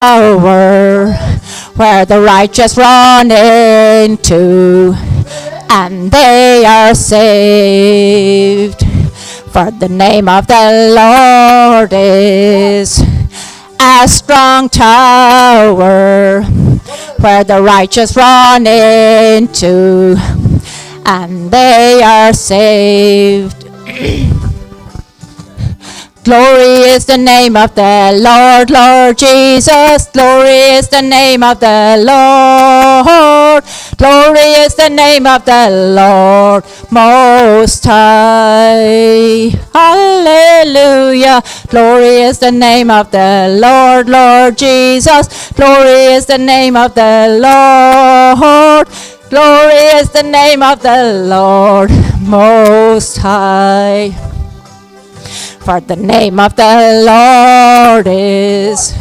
tower where the righteous run into and they are saved. For the name of the Lord is a strong tower where the righteous run into and they are saved. Glory is the name of the Lord, Lord Jesus. Glory is the name of the Lord. Glory is the name of the Lord Most High. Hallelujah. Glory is the name of the Lord, Lord Jesus. Glory is the name of the Lord. Glory is the name of the Lord Most High. For the name of the Lord is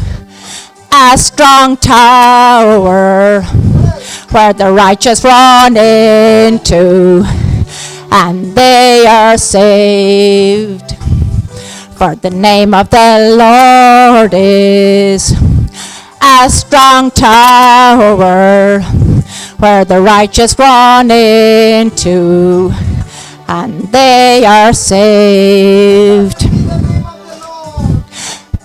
a strong tower where the righteous run into and they are saved. For the name of the Lord is a strong tower where the righteous run into and they are saved.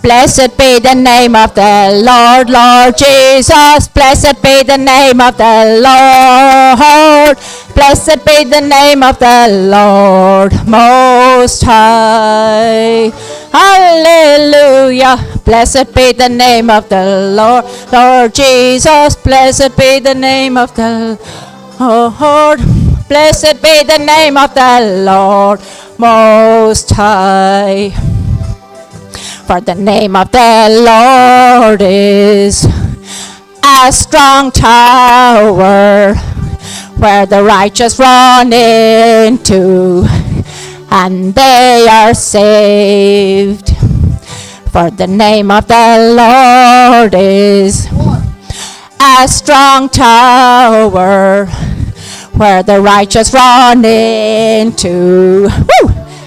Blessed be the name of the Lord, Lord Jesus. Blessed be the name of the Lord. Blessed be the name of the Lord Most High. Hallelujah. Blessed be the name of the Lord, Lord Jesus. Blessed be the name of the Lord. Blessed be the name of the Lord Most High. For the name of the Lord is a strong tower where the righteous run into and they are saved. For the name of the Lord is a strong tower where the righteous run into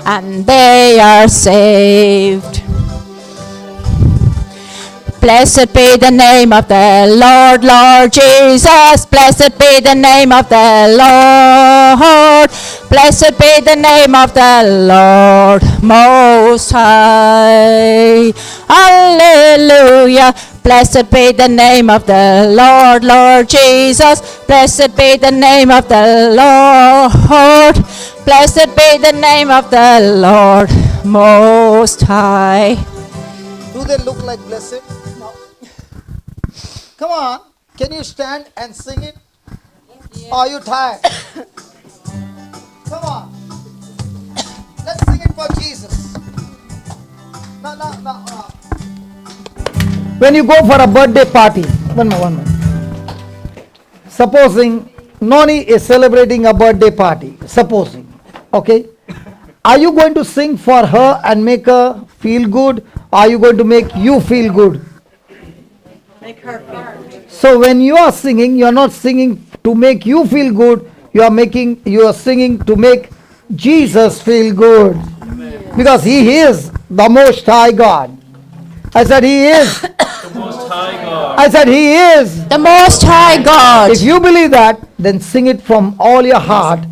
and they are saved. Blessed be the name of the Lord, Lord Jesus. Blessed be the name of the Lord. Blessed be the name of the Lord Most High. Hallelujah. Blessed be the name of the Lord, Lord Jesus. Blessed be the name of the Lord. Blessed be the name of the Lord Most High. Do they look like blessed? No. Come on. Can you stand and sing it? Yeah. Are you tired? Come on. Let's sing it for Jesus. No. When you go for a birthday party, one more. Supposing Noni is celebrating a birthday party, supposing, okay? Are you going to sing for her and make her feel good? Or are you going to make you feel good? Make her feel good. So when you are singing, you are not singing to make you feel good. You are singing to make Jesus feel good. Amen. Because He is the Most High God. I said He is the Most High God. I said He is the Most High God. If you believe that, then sing it from all your heart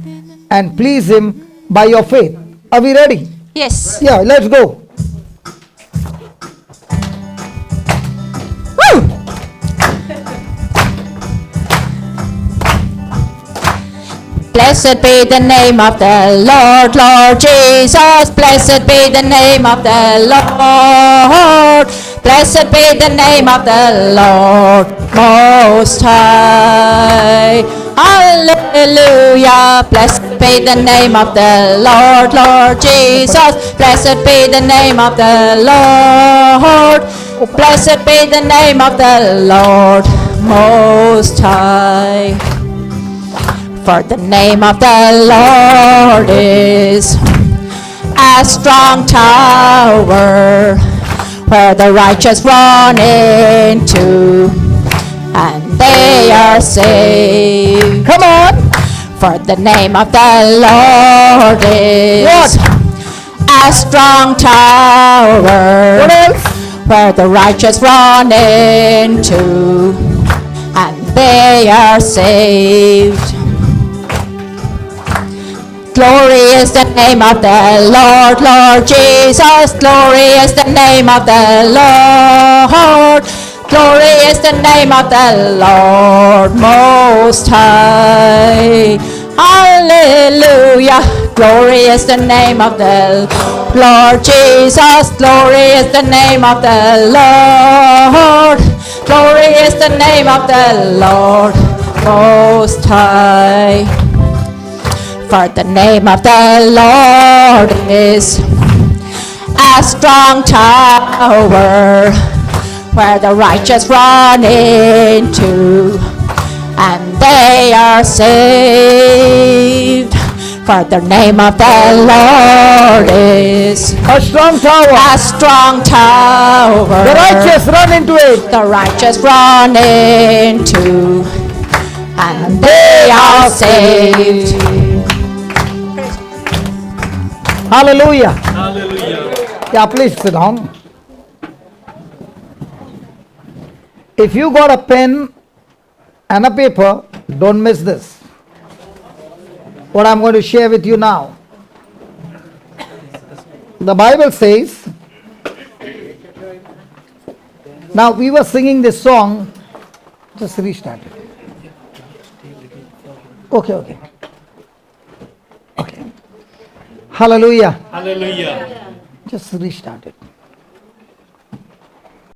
and please Him by your faith. Are we ready? Yes. Yeah, let's go. Woo! Blessed be the name of the Lord, Lord Jesus. Blessed be the name of the Lord. Blessed be the name of the Lord Most High. Hallelujah. Blessed be the name of the Lord, Lord Jesus. Blessed be the name of the Lord. Blessed be the name of the Lord Most High. For the name of the Lord is a strong tower where the righteous run into and they are saved. Come on. For the name of the Lord is a strong tower where the righteous run into, and they are saved. Glory is the name of the Lord, Lord Jesus. Glory is the name of the Lord. Glory is the name of the Lord Most High. Hallelujah. Glory is the name of the Lord Jesus. Glory is the name of the Lord. Glory is the name of the Lord Most High. For the name of the Lord is a strong tower, where the righteous run into, and they are saved. For the name of the Lord is A strong tower. a strong tower. The righteous run into it. The righteous run into, and they are saved. Hallelujah. Hallelujah. Yeah, please sit down. If you got a pen and a paper, don't miss this. What I'm going to share with you now. The Bible says, now we were singing this song, just restart it. Okay. Okay. Hallelujah. Hallelujah. Just restart it.